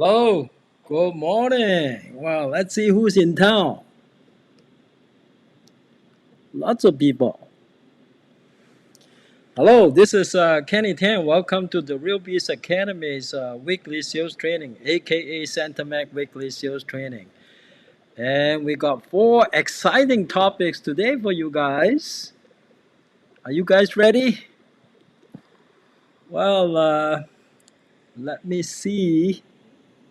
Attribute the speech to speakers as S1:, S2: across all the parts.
S1: Hello, good morning. Well, let's see who's in town. Lots of people. Hello, this is Kenny Tan. Welcome to the Real Beast Academy's weekly sales training, aka Centermac weekly sales training. And we got four exciting topics today for you guys. Are you guys ready? Well, let me see.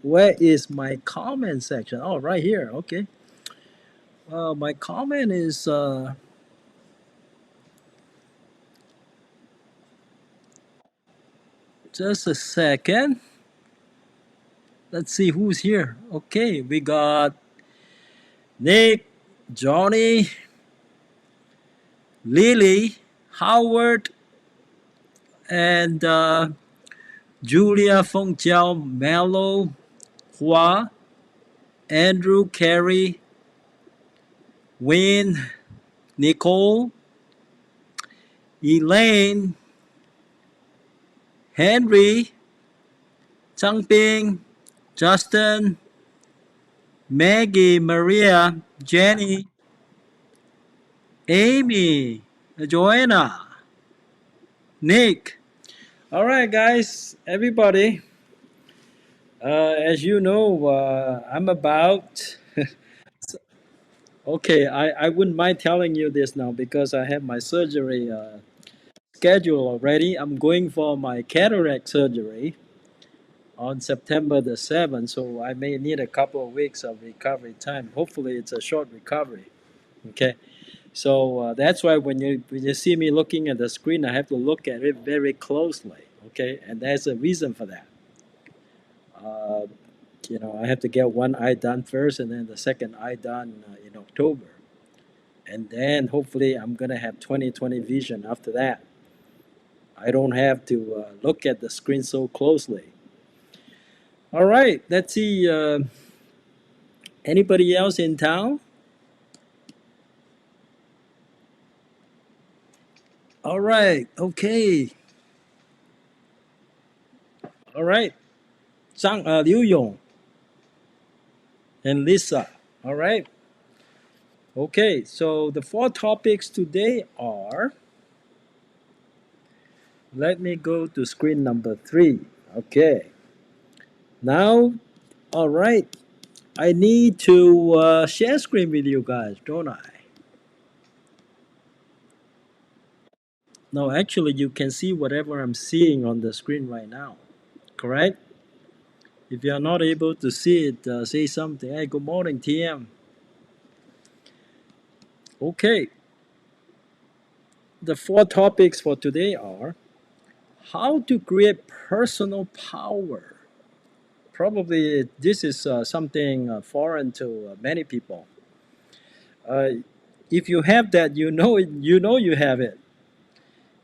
S1: Where is my comment section? Oh, right here. Okay. Well, my comment is just a second. Let's see who's here. Okay, we got Nick, Johnny, Lily, Howard, and Julia Feng Jiao, Mello, Hua, Andrew, Carey, Wayne, Nicole, Elaine, Henry, Changping, Justin, Maggie, Maria, Jenny, Amy, Joanna, Nick. All right, guys, everybody. As you know, I'm about. Okay, I wouldn't mind telling you this now because I have my surgery scheduled already. I'm going for my cataract surgery on September the 7th, so I may need a couple of weeks of recovery time. Hopefully, it's a short recovery. Okay, so that's why when you see me looking at the screen, I have to look at it very closely. Okay, and there's a reason for that. Uh, I have to get one eye done first and then the second eye done in October. And then hopefully I'm going to have 20/20 vision after that. I don't have to look at the screen so closely. All right, let's see. Anybody else in town? All right, okay. All right, Liu Yong and Lisa. All right, okay. So the four topics today are, let me go to screen number 3. Okay, now, all right. I need to share screen with you guys, don't I? No, actually, you can see whatever I'm seeing on the screen right now, correct? If you are not able to see it, say something. Hey, good morning, TM. Okay, the four topics for today are how to create personal power. Probably this is something foreign to many people. Uh, if you have that, you have it.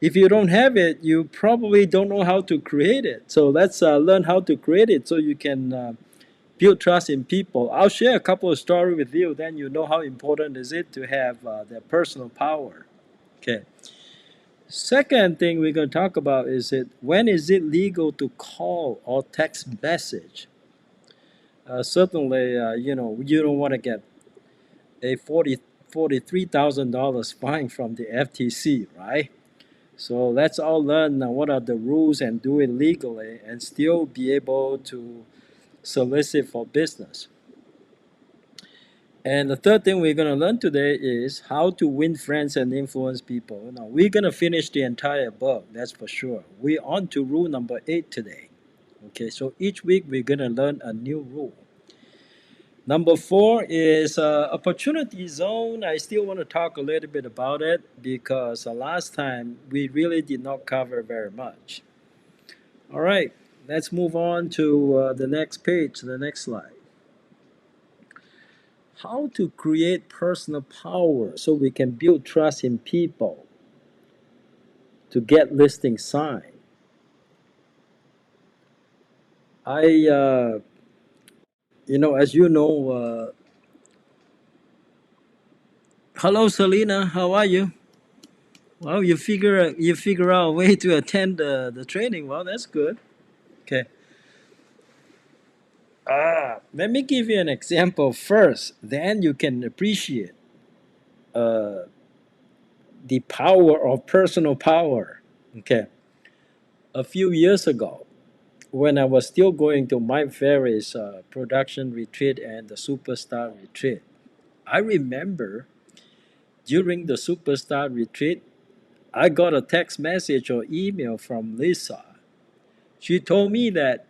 S1: If you don't have it, you probably don't know how to create it. So let's learn how to create it so you can build trust in people. I'll share a couple of stories with you, then you know how important is it to have that personal power. Okay. Second thing we're going to talk about is when is it legal to call or text message? Certainly, you don't want to get a $43,000 fine from the FTC, right? So let's all learn what are the rules and do it legally and still be able to solicit for business. And the third thing we're going to learn today is how to win friends and influence people. Now, we're going to finish the entire book, that's for sure. We're on to rule number 8 today. Okay, so each week we're going to learn a new rule. Number 4 is opportunity zone. I still want to talk a little bit about it because last time we really did not cover very much. All right, let's move on to the next page, the next slide. How to create personal power so we can build trust in people to get listing signed. I, as you know, hello Selena, how are you? Well, you figure out a way to attend the training. Well, that's good. Okay. Let me give you an example first, then you can appreciate uh, the power of personal power. Okay, a few years ago, when I was still going to Mike Ferry's production retreat and the superstar retreat, I remember during the superstar retreat, I got a text message or email from Lisa. She told me that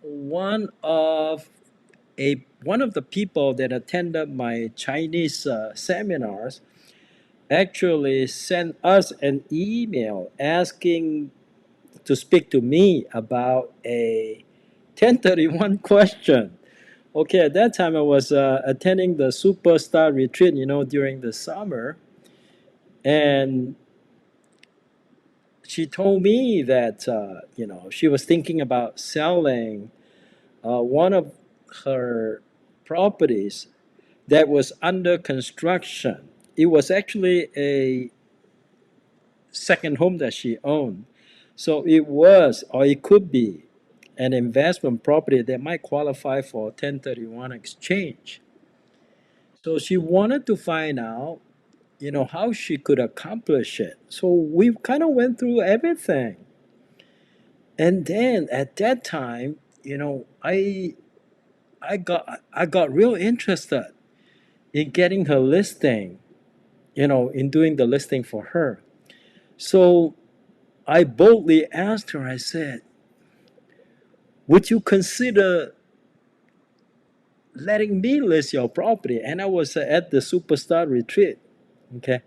S1: one of one of the people that attended my Chinese seminars actually sent us an email asking to speak to me about a 1031 question. Okay, at that time I was attending the Superstar retreat, during the summer, and she told me that she was thinking about selling one of her properties that was under construction. It was actually a second home that she owned. So it was, or it could be, an investment property that might qualify for 1031 exchange. So she wanted to find out, how she could accomplish it. So we kind of went through everything. And then at that time, I got real interested in getting her listing, in doing the listing for her. So I boldly asked her, I said, would you consider letting me list your property? And I was at the superstar retreat. Okay.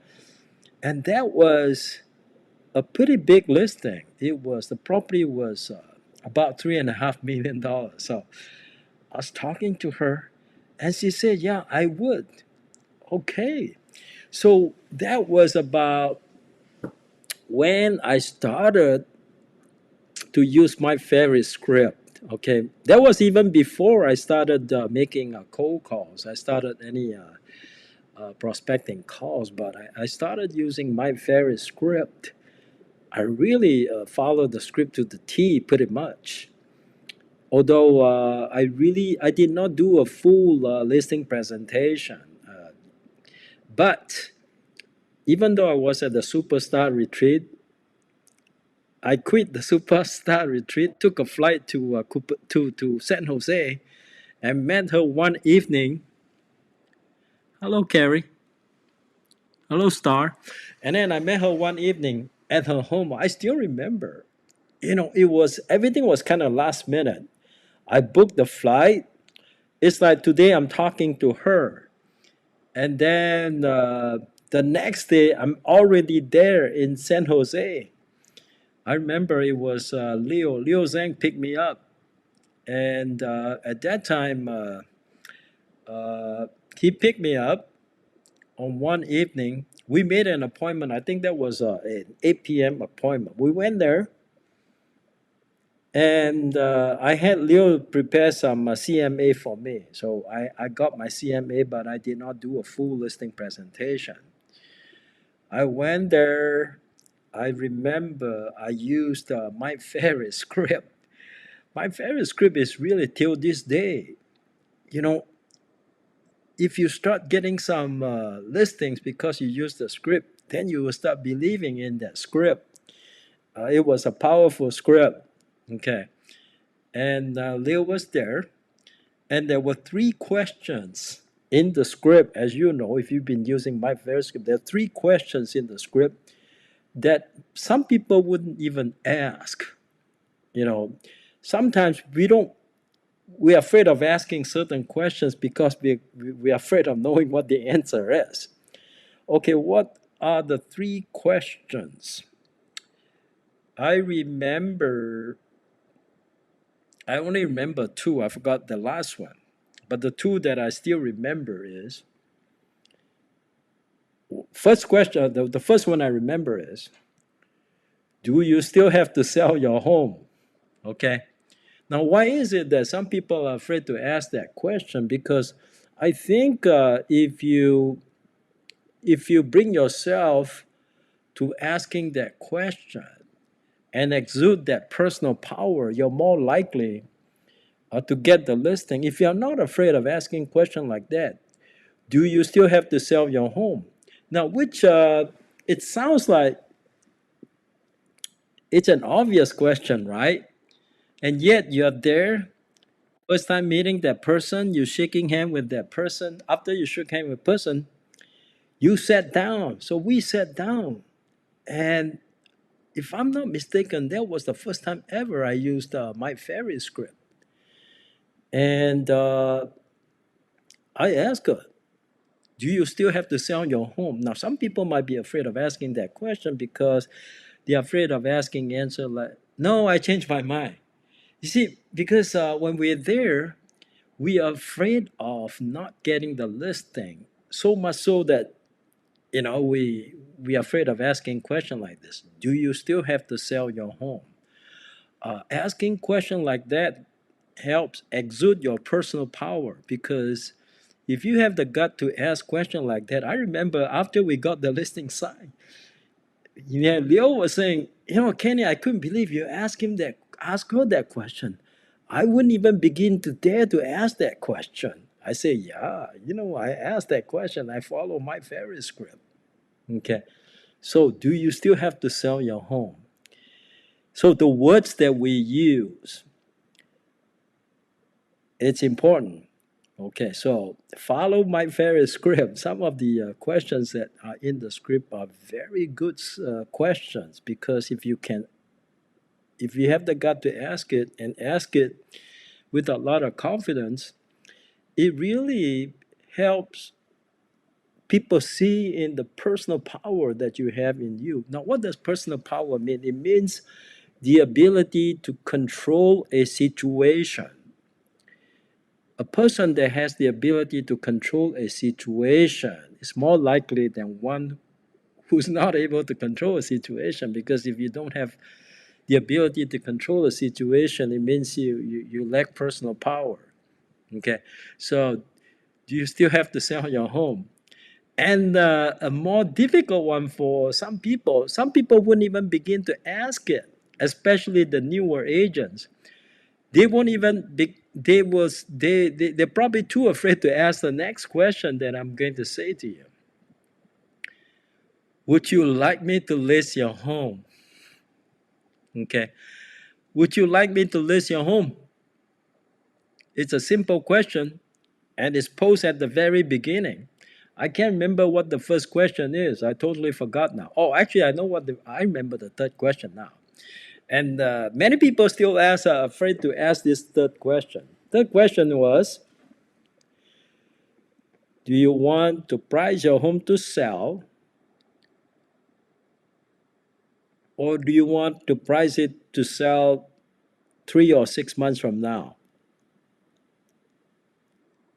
S1: And that was a pretty big listing. The property was about $3.5 million. So I was talking to her and she said, yeah, I would. Okay. So that was about when I started to use my favorite script. Okay, that was even before I started making cold calls. I started any prospecting calls, but I started using my favorite script. I really followed the script to the T, pretty much. Although I did not do a full listing presentation, but even though I was at the superstar retreat, I quit the superstar retreat, took a flight to San Jose, and met her one evening. Hello, Carrie. Hello, Star. And then I met her one evening at her home. I still remember. It was everything was kind of last minute. I booked the flight. It's like today I'm talking to her, and then the next day I'm already there in San Jose. I remember it was Leo. Leo Zhang picked me up, and at that time uh, he picked me up on one evening. We made an appointment. I think that was an 8 p.m. appointment. We went there, and I had Leo prepare some CMA for me. So I got my CMA, but I did not do a full listing presentation. I went there. I remember I used my favorite script. My favorite script is really till this day. You know, if you start getting some listings because you use the script, then you will start believing in that script. It was a powerful script. Okay. And Leo was there, and there were three questions in the script. As you know, if you've been using my favorite script, there are three questions in the script that some people wouldn't even ask. You know, sometimes we're afraid of asking certain questions because we're afraid of knowing what the answer is. Okay, what are the three questions? I remember, I only remember two. I forgot the last one. But the two that I still remember is first question, the first one I remember is, do you still have to sell your home? Okay. Now, why is it that some people are afraid to ask that question? Because I think if you bring yourself to asking that question and exude that personal power, you're more likely to get the listing. If you're not afraid of asking questions like that, do you still have to sell your home? Now, which it sounds like it's an obvious question, right? And yet you're there, first time meeting that person, you're shaking hand with that person. After you shook hand with person, you sat down. So we sat down. And if I'm not mistaken, that was the first time ever I used my ferry script. And I asked her, do you still have to sell your home? Now, some people might be afraid of asking that question because they're afraid of asking answer like, no, I changed my mind. You see, because when we're there, we are afraid of not getting the listing. So much so that, we are afraid of asking question like this. Do you still have to sell your home? Asking question like that helps exude your personal power because if you have the gut to ask question like that, I remember after we got the listing signed, yeah, Leo was saying, Kenny, I couldn't believe you ask her that question. I wouldn't even begin to dare to ask that question. I say, yeah, I asked that question. I follow my fairy script. Okay. So do you still have to sell your home? So the words that we use, it's important. Okay, so follow my very script. Some of the questions that are in the script are very good questions because if you have the gut to ask it and ask it with a lot of confidence, it really helps people see in the personal power that you have in you. Now, what does personal power mean? It means the ability to control a situation. A person that has the ability to control a situation is more likely than one who's not able to control a situation because if you don't have the ability to control a situation, it means you lack personal power. Okay, so do you still have to sell your home? And a more difficult one for some people wouldn't even begin to ask it, especially the newer agents. They won't even be, they're probably too afraid to ask the next question that I'm going to say to you. Would you like me to list your home? Okay. Would you like me to list your home? It's a simple question and it's posed at the very beginning. I can't remember what the first question is. I totally forgot now. Oh, actually, I remember the third question now. And many people still are afraid to ask this third question. Third question was, do you want to price your home to sell, or do you want to price it to sell 3 or 6 months from now?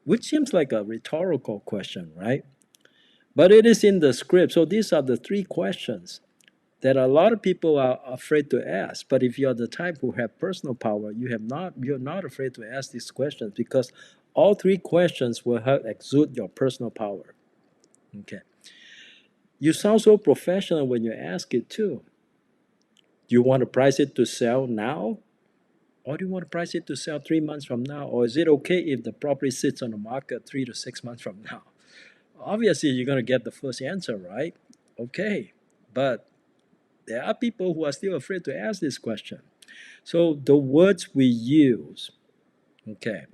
S1: Which seems like a rhetorical question, right? But it is in the script. So these are the three questions that a lot of people are afraid to ask. But if you're the type who have personal power, you're not afraid to ask these questions because all three questions will help exude your personal power. Okay. You sound so professional when you ask it too. Do you want to price it to sell now? Or do you want to price it to sell 3 months from now? Or is it okay if the property sits on the market 3 to 6 months from now? Obviously, you're going to get the first answer, right? Okay. But there are people who are still afraid to ask this question. So the words we use, okay.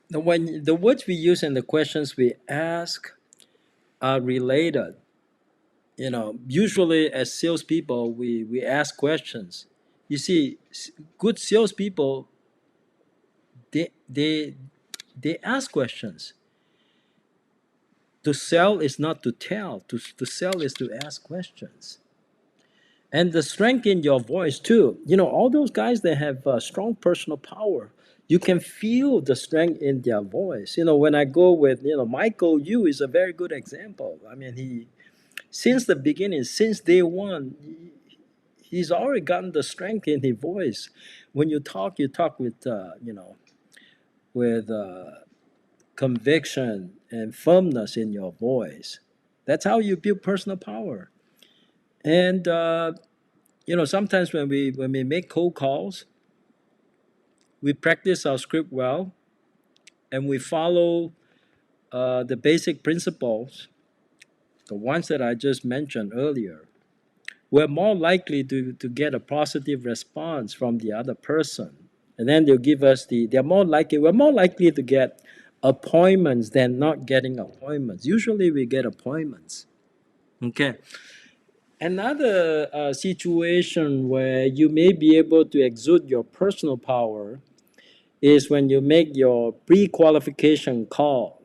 S1: Now, when the words we use and the questions we ask are related, usually as salespeople, we ask questions. You see, good salespeople, they, they, they ask questions. To sell is not to tell. To sell is to ask questions. And the strength in your voice too. All those guys that have strong personal power, you can feel the strength in their voice. When I go with, Michael Yu is a very good example. I mean, he since the beginning, since day one, he's already gotten the strength in his voice. When you talk with, with conviction and firmness in your voice. That's how you build personal power. And sometimes when we make cold calls, we practice our script well, and we follow the basic principles, the ones that I just mentioned earlier, we're more likely to get a positive response from the other person. And then they'll give us we're more likely to get appointments than not getting appointments. Usually we get appointments. Okay. Another situation where you may be able to exude your personal power is when you make your pre-qualification call.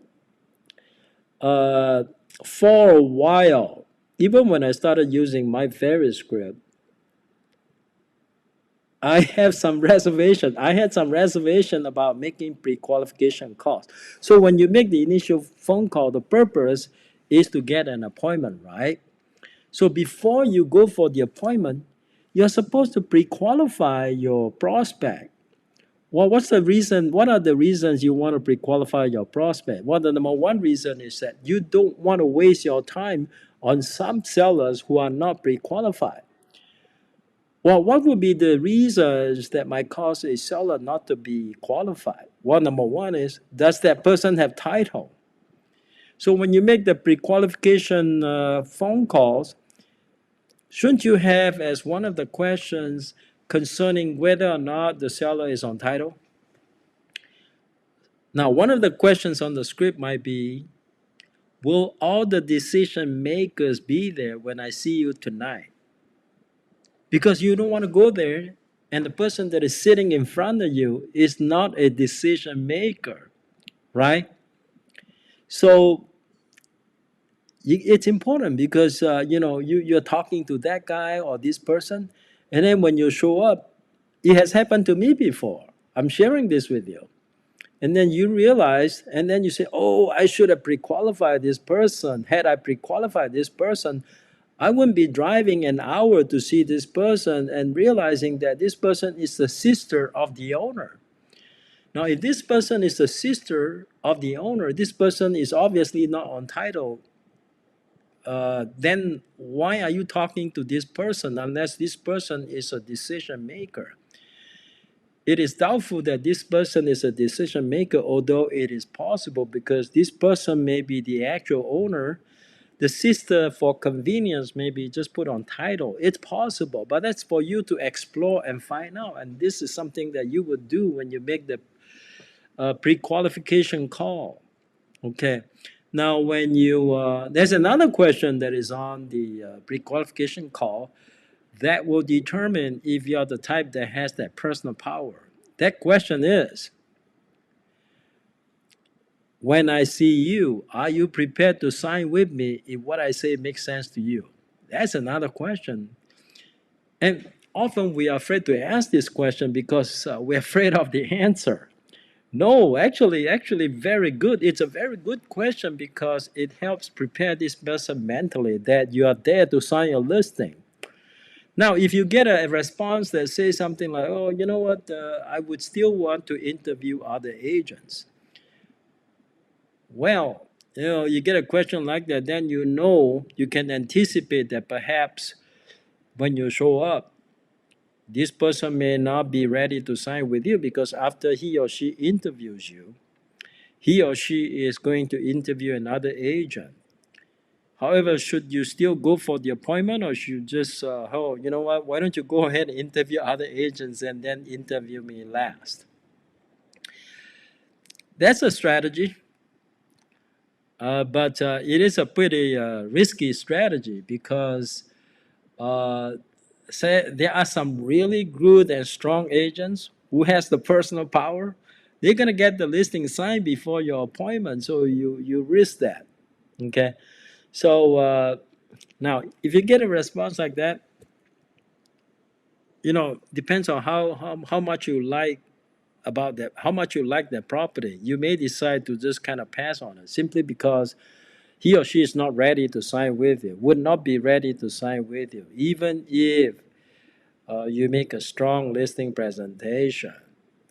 S1: Uh, for a while, even when I started using my very script, I have some reservation. I had some reservation about making pre-qualification calls. So when you make the initial phone call, the purpose is to get an appointment, right? So before you go for the appointment, you're supposed to pre-qualify your prospect. Well, what's the reason? What are the reasons you want to pre-qualify your prospect? Well, the number one reason is that you don't want to waste your time on some sellers who are not pre-qualified. Well, what would be the reasons that might cause a seller not to be qualified? Well, number one is, does that person have title? So when you make the pre-qualification phone calls, shouldn't you have as one of the questions concerning whether or not the seller is on title? Now, one of the questions on the script might be, will all the decision makers be there when I see you tonight? Because you don't want to go there and the person that is sitting in front of you is not a decision maker, right? So it's important because you're talking to that guy or this person, and then when you show up, it has happened to me before. I'm sharing this with you. And then you realize, and then you say, oh, I should have pre-qualified this person. Had I pre-qualified this person, I wouldn't be driving an hour to see this person and realizing that this person is the sister of the owner. Now, if this person is the sister of the owner, this person is obviously not on title. Then why are you talking to this person unless this person is a decision maker? It is doubtful that this person is a decision maker, although it is possible because this person may be the actual owner. The sister, for convenience, maybe just put on title. It's possible, but that's for you to explore and find out. And this is something that you would do when you make the pre-qualification call. Okay. Now, when you there's another question that is on the pre-qualification call that will determine if you're the type that has that personal power. That question is, when I see you, are you prepared to sign with me if what I say makes sense to you? That's another question. And often we are afraid to ask this question because we're afraid of the answer. No, actually, very good. It's a very good question because it helps prepare this person mentally that you are there to sign a listing. Now, if you get a response that says something like, oh, you know what, I would still want to interview other agents. Well, you get a question like that, then you can anticipate that perhaps when you show up, this person may not be ready to sign with you because after he or she interviews you, he or she is going to interview another agent. However, should you still go for the appointment or should you just, oh, you know what, why don't you go ahead and interview other agents and then interview me last? That's a strategy, but it is a pretty risky strategy because say there are some really good and strong agents who has the personal power. They're going to get the listing signed before your appointment, so you risk that. Okay. So now, if you get a response like that, depends on how much you like about that, how much you like that property. You may decide to just kind of pass on it simply because he or she is not ready to sign with you, would not be ready to sign with you, even if you make a strong listing presentation.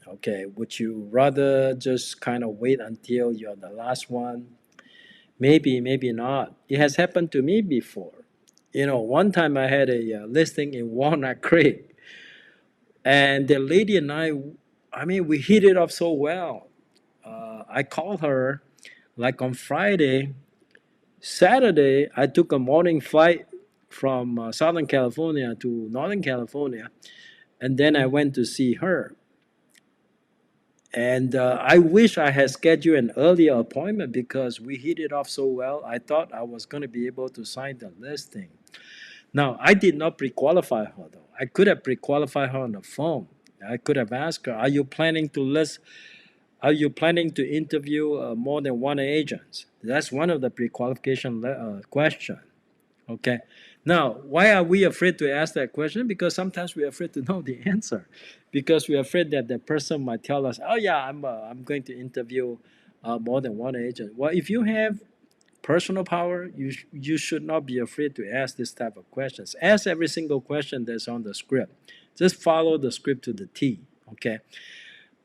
S1: Okay, would you rather just kind of wait until you're the last one? Maybe, maybe not. It has happened to me before. One time I had a listing in Walnut Creek, and the lady and I I mean, we hit it off so well. I called her like on Friday. Saturday, I took a morning flight from Southern California to Northern California, and then I went to see her. And I wish I had scheduled an earlier appointment because we hit it off so well. I thought I was going to be able to sign the listing. Now, I did not pre qualify her though. I could have pre qualified her on the phone. I could have asked her, "Are you planning to list? Are you planning to interview more than one agent?" That's one of the pre qualification question. Okay. Now, why are we afraid to ask that question? Because sometimes we're afraid to know the answer, because we're afraid that the person might tell us, "Oh yeah, I'm going to interview more than one agent." Well, if you have personal power, you should not be afraid to ask this type of questions. Ask every single question that's on the script. Just follow the script to the T. Okay.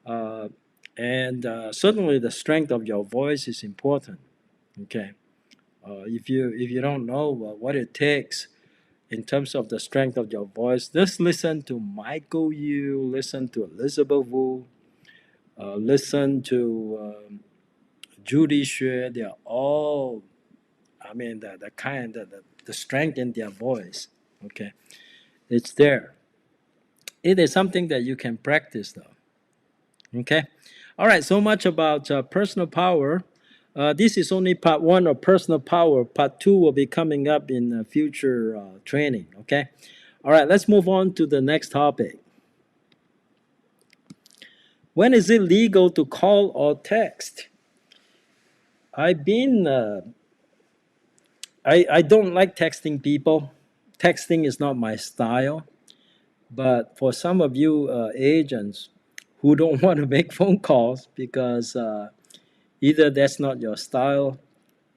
S1: Uh, and certainly the strength of your voice is important. Okay. If you don't know what it takes in terms of the strength of your voice, just listen to Michael Yu, listen to Elizabeth Wu, listen to Judy Xue. They are all, I mean, the kind, the strength in their voice. Okay, it's there. It is something that you can practice, though. Okay, all right. So much about personal power. This is only part one of personal power. Part two will be coming up in future training. Okay. All right. Let's move on to the next topic. When is it legal to call or text? I've been, I don't like texting people. Texting is not my style. But for some of you agents who don't want to make phone calls because either that's not your style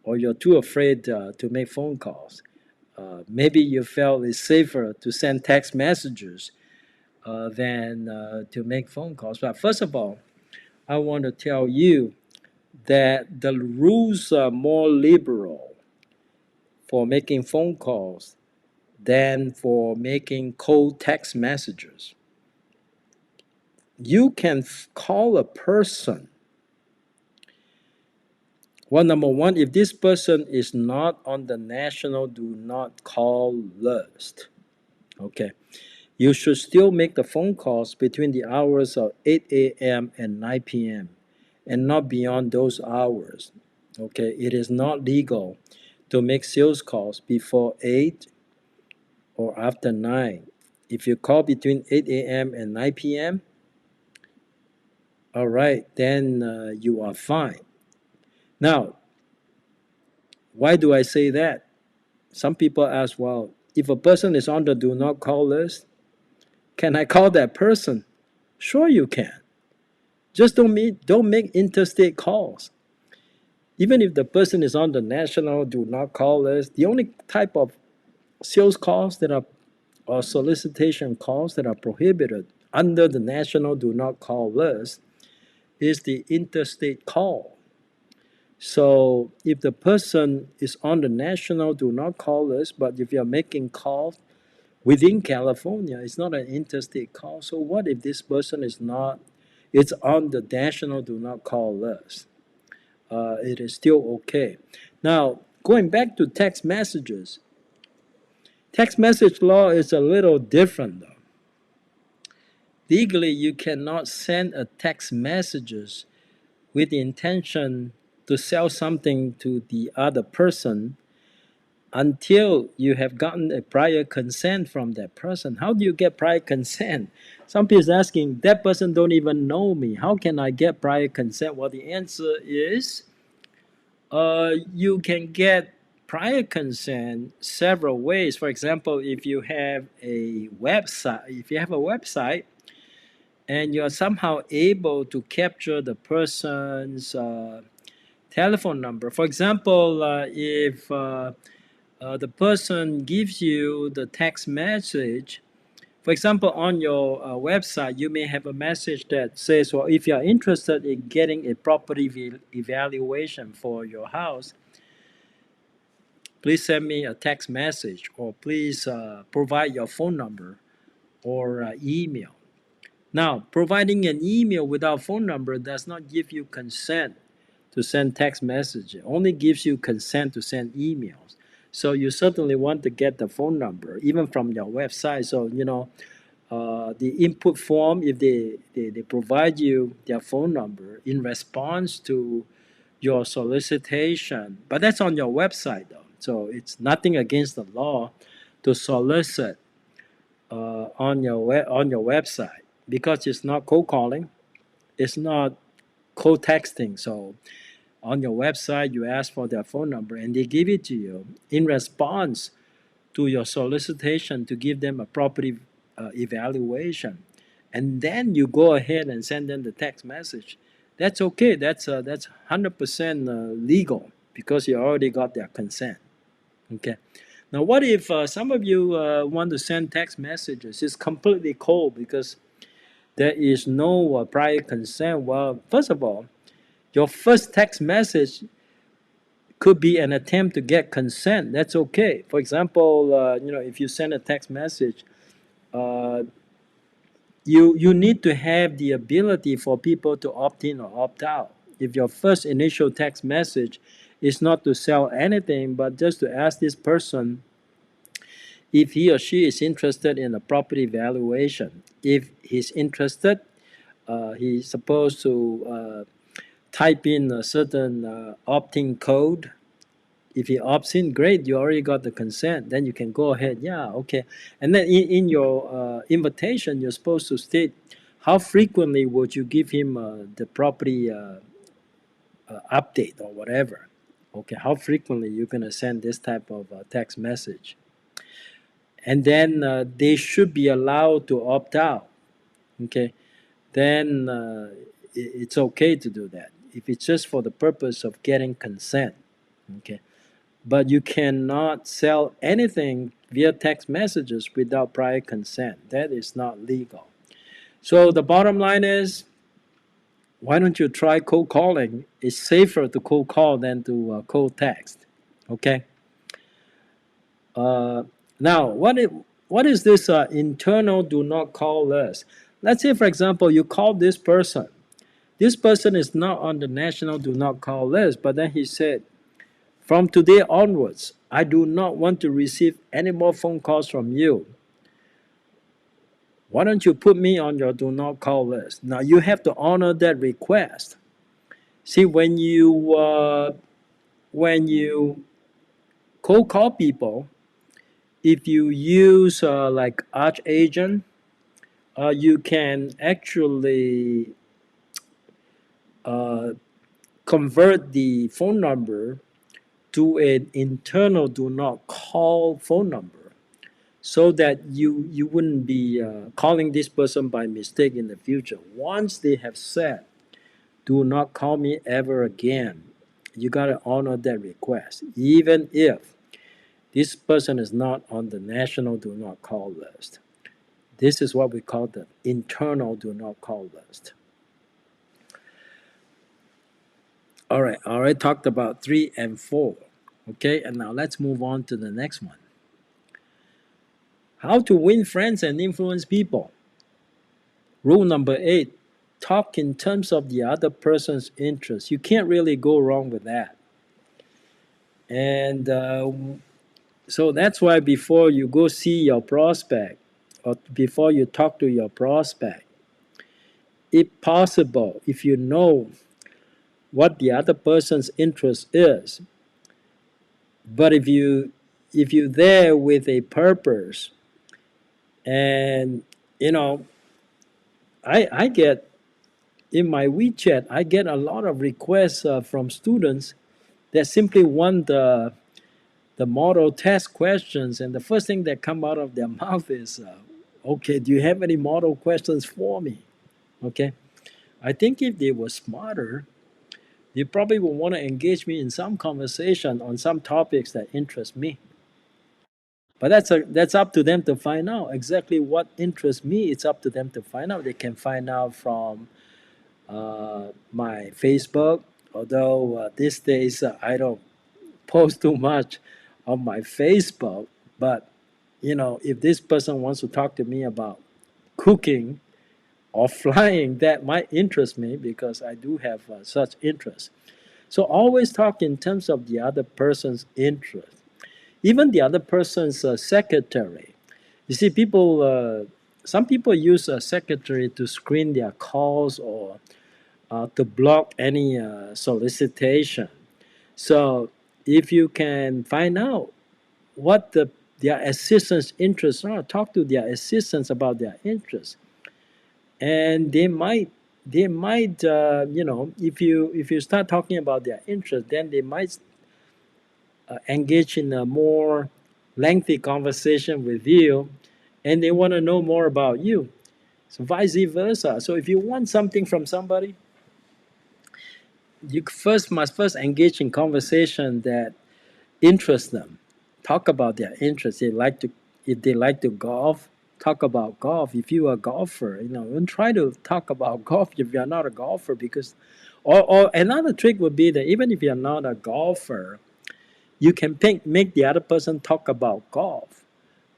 S1: or you're too afraid to make phone calls, maybe you felt it's safer to send text messages than to make phone calls. But first of all, I want to tell you that the rules are more liberal for making phone calls than for making cold text messages. You can call a person. Well, number one, if this person is not on the national do not call list, okay, you should still make the phone calls between the hours of 8 a.m. and 9 p.m. and not beyond those hours. Okay, it is not legal to make sales calls before 8 or after 9. If you call between 8 a.m. and 9 p.m., all right, then you are fine. Now, why do I say that? Some people ask, well, if a person is on the do not call list, can I call that person? Sure, you can. Just don't make interstate calls. Even if the person is on the national do not call list, the only type of sales calls that are or solicitation calls that are prohibited under the national do not call list is the interstate call. So if the person is on the national do not call list, but if you're making calls within California, it's not an interstate call. So what if this person is not, it's on the national do not call list? It is still okay. Now, going back to text messages, text message law is a little different though. Legally, you cannot send a text messages with the intention to sell something to the other person until you have gotten a prior consent from that person. How do you get prior consent? Some people are asking, that person don't even know me. How can I get prior consent? Well, the answer is you can get prior consent several ways. For example, if you have a website, and you're somehow able to capture the person's telephone number. For example, if the person gives you the text message, for example, on your website, you may have a message that says, well, if you're interested in getting a property evaluation for your house, please send me a text message or please provide your phone number or email. Now, providing an email without phone number does not give you consent to send text message. It only gives you consent to send emails. So you certainly want to get the phone number, even from your website. So, the input form, if they provide you their phone number in response to your solicitation, but that's on your website though. So it's nothing against the law to solicit on your website because it's not cold calling, it's not cold texting. So on your website, you ask for their phone number and they give it to you in response to your solicitation to give them a property evaluation, and then you go ahead and send them the text message. That's okay. That's 100% legal because you already got their consent. Okay. Now, what if some of you want to send text messages? It's completely cold because there is no prior consent. Well, first of all, your first text message could be an attempt to get consent. That's okay. For example, if you send a text message, uh, you need to have the ability for people to opt in or opt out. If your first initial text message is not to sell anything, but just to ask this person if he or she is interested in a property valuation. If he's interested, he's supposed to type in a certain opt-in code. If he opts in, great, you already got the consent. Then you can go ahead, yeah, okay. And then in your invitation, you're supposed to state how frequently would you give him the property update or whatever. Okay, how frequently you're going to send this type of text message. And then they should be allowed to opt out. Okay, then it's okay to do that if it's just for the purpose of getting consent. Okay, but you cannot sell anything via text messages without prior consent. That is not legal. So the bottom line is, why don't you try cold calling? It's safer to cold call than to cold text. Okay. Uh, Now, what is this internal do not call list? Let's say, for example, you call this person. This person is not on the national do not call list, but then he said, from today onwards, I do not want to receive any more phone calls from you. Why don't you put me on your do not call list? Now you have to honor that request. See, when you cold call people, if you use like Arch Agent, you can actually uh, convert the phone number to an internal do not call phone number so that you wouldn't be calling this person by mistake in the future. Once they have said, do not call me ever again, you got to honor that request, even if this person is not on the national do not call list. This is what we call the internal do not call list. All right, I already talked about 3 and 4. Okay, and now let's move on to the next one. How to win friends and influence people. Rule number 8, talk in terms of the other person's interest. You can't really go wrong with that. And so that's why before you go see your prospect or before you talk to your prospect, if possible, if you know what the other person's interest is, but if you're there with a purpose, and you know, I get in my WeChat, I get a lot of requests from students that simply want the model test questions, and the first thing that come out of their mouth is, "Okay, do you have any model questions for me?" Okay, I think if they were smarter, they probably would want to engage me in some conversation on some topics that interest me. But that's up to them to find out exactly what interests me. It's up to them to find out. They can find out from my Facebook, although these days I don't post too much on my Facebook. But if this person wants to talk to me about cooking or flying that might interest me because I do have such interest. So always talk in terms of the other person's interest, even the other person's secretary. You see, some people use a secretary to screen their calls or to block any solicitation. So if you can find out what their assistants' interests are, talk to their assistants about their interests, and they might if you start talking about their interests, then they might engage in a more lengthy conversation with you, and they want to know more about you. So vice versa. So if you want something from somebody, you must first engage in conversation that interests them. Talk about their interests. If they like to golf, talk about golf. If you are a golfer, don't try to talk about golf if you are not a golfer, because or another trick would be that even if you are not a golfer, you can make the other person talk about golf.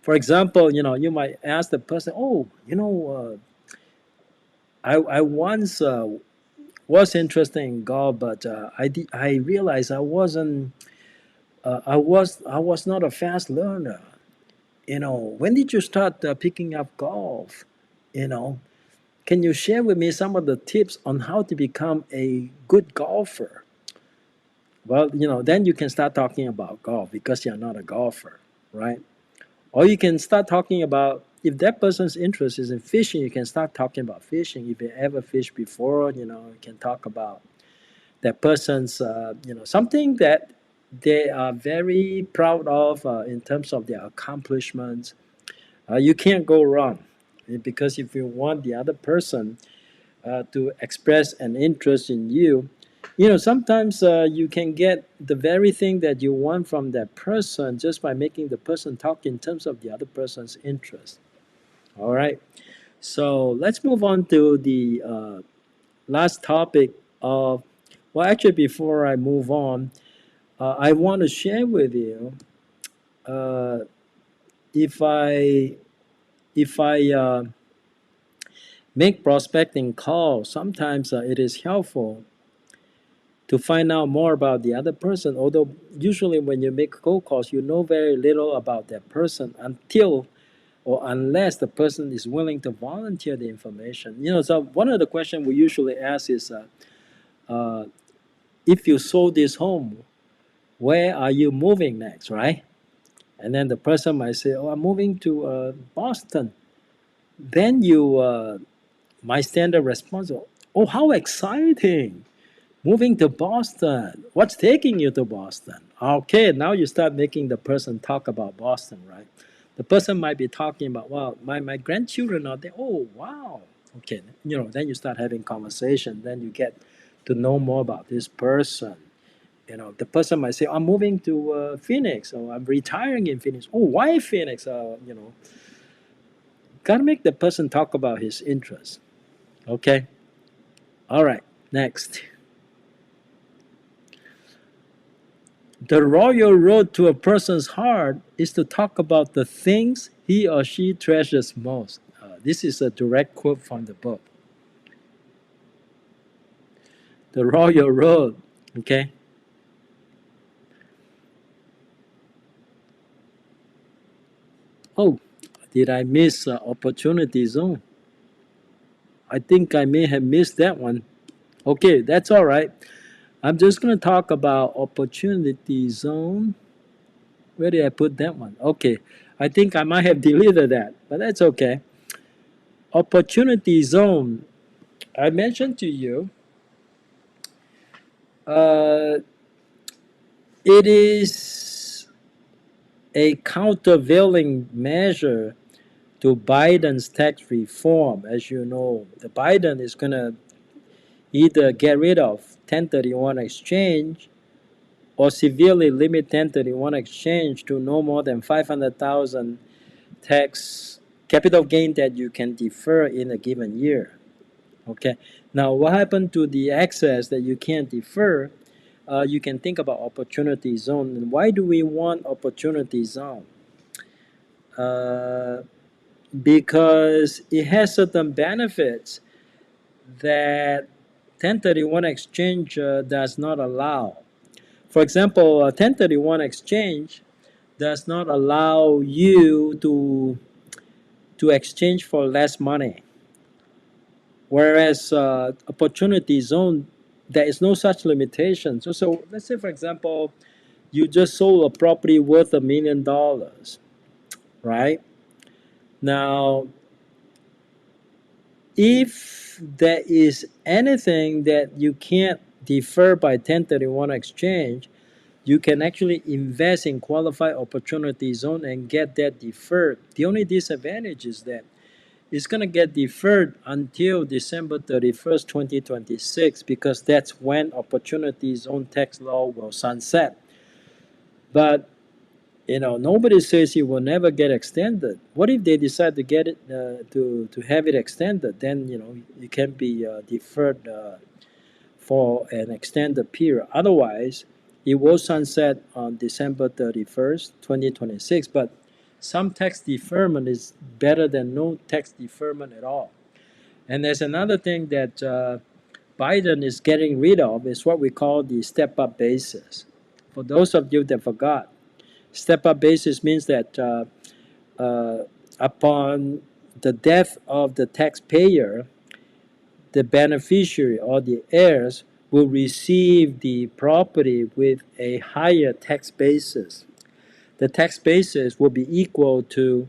S1: For example, you might ask the person, "Oh, I once was interested in golf, but I realized I was not a fast learner. When did you start picking up golf? You know, can you share with me some of the tips on how to become a good golfer?" Well, then you can start talking about golf because you're not a golfer, right? Or you can start talking about, if that person's interest is in fishing, you can start talking about fishing. If you ever fished before, you can talk about that person's, something that they are very proud of in terms of their accomplishments. You can't go wrong, because if you want the other person to express an interest in you, sometimes you can get the very thing that you want from that person just by making the person talk in terms of the other person's interest. All right. So let's move on to the last topic of, well, actually, before I move on, I want to share with you, uh, if I if I make prospecting calls, sometimes it is helpful to find out more about the other person. Although usually when you make cold calls, you know very little about that person until or unless the person is willing to volunteer the information. So one of the questions we usually ask is, uh, if you sold this home, where are you moving next, right? And then the person might say, "Oh, I'm moving to Boston." Then my standard response, "Oh, how exciting! Moving to Boston. What's taking you to Boston?" Okay, now you start making the person talk about Boston, right? The person might be talking about, "Well, my grandchildren are there." Oh, wow. Okay, then you start having conversation. Then you get to know more about this person. The person might say, "I'm moving to Phoenix, or I'm retiring in Phoenix." Oh, why Phoenix? Gotta make the person talk about his interests. Okay. All right. Next. The royal road to a person's heart is to talk about the things he or she treasures most. This is a direct quote from the book. The royal road. Okay. Oh, did I miss opportunity zone? I think I may have missed that one. Okay, that's all right. I'm just going to talk about opportunity zone. Where did I put that one? Okay, I think I might have deleted that, but that's okay. Opportunity zone. I mentioned to you, uh, it is a countervailing measure to Biden's tax reform. As you know, the Biden is going to either get rid of 1031 exchange or severely limit 1031 exchange to no more than 500,000 tax capital gain that you can defer in a given year. Okay. Now, what happened to the excess that you can't defer? You can think about opportunity zone. And why do we want opportunity zone? Uh, because it has certain benefits. that 1031 exchange does not allow. For example, a 1031 exchange does not allow you to exchange for less money, whereas opportunity zone, there is no such limitation. So let's say, for example, you just sold a property worth $1 million, right? Now, if there is anything that you can't defer by 1031 exchange, you can actually invest in qualified opportunity zone and get that deferred. The only disadvantage is that it's going to get deferred until December 31st, 2026, because that's when opportunity zone tax law will sunset. But nobody says it will never get extended. What if they decide to get it to have it extended? Then it can be deferred for an extended period. Otherwise, it will sunset on December 31st, 2026. But some tax deferment is better than no tax deferment at all. And there's another thing that Biden is getting rid of is what we call the step-up basis. For those of you that forgot, step-up basis means that upon the death of the taxpayer, the beneficiary or the heirs will receive the property with a higher tax basis. The tax basis will be equal to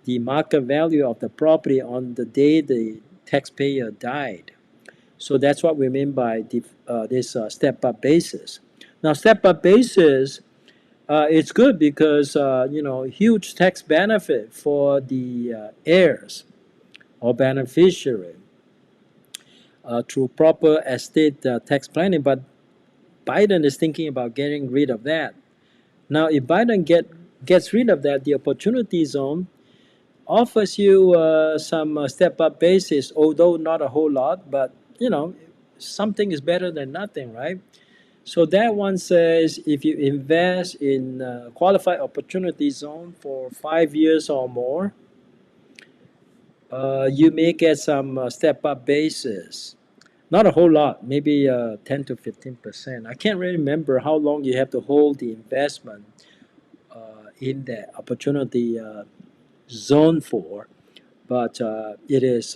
S1: the market value of the property on the day the taxpayer died. So that's what we mean by this step-up basis. Now, step-up basis, it's good because huge tax benefit for the heirs or beneficiary through proper estate tax planning. But Biden is thinking about getting rid of that. Now, if Biden gets rid of that, the opportunity zone offers you some step-up basis, although not a whole lot, but something is better than nothing, right? So that one says if you invest in qualified opportunity zone for 5 years or more, you may get some step-up basis. Not a whole lot, maybe 10 to 15%. I can't really remember how long you have to hold the investment in the opportunity zone for, but it is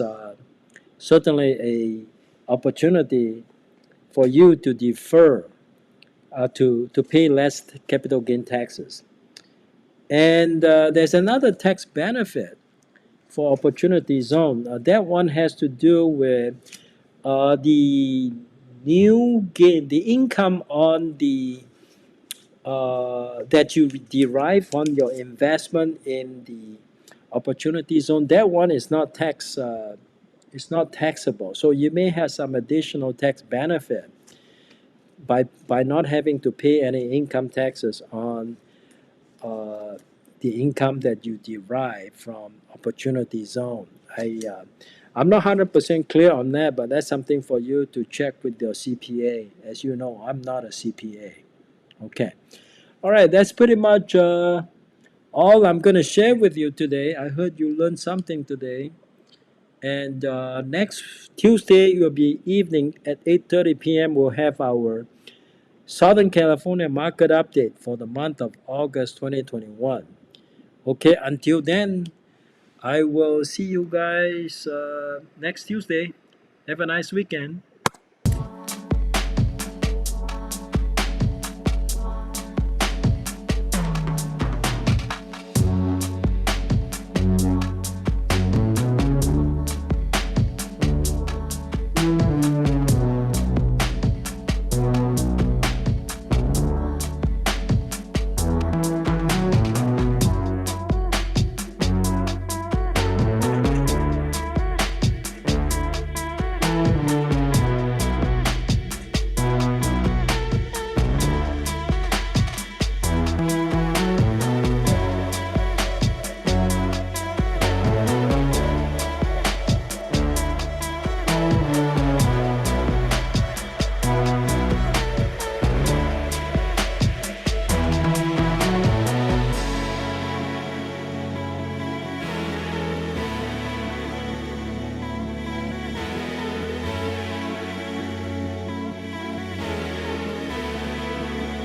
S1: certainly a opportunity for you to defer to pay less capital gain taxes. And there's another tax benefit for opportunity zone. That one has to do with the new gain, the income on the that you derive on your investment in the opportunity zone. That one is not tax. It's not taxable. So you may have some additional tax benefit by not having to pay any income taxes on uh, the income that you derive from opportunity zone. I'm not 100% clear on that, but that's something for you to check with your CPA. As you know, I'm not a CPA. Okay. All right, that's pretty much all I'm going to share with you today. I heard you learned something today. And next Tuesday, it will be evening at 8:30 p.m. We'll have our Southern California market update for the month of August 2021. Okay, until then, I will see you guys next Tuesday. Have a nice weekend.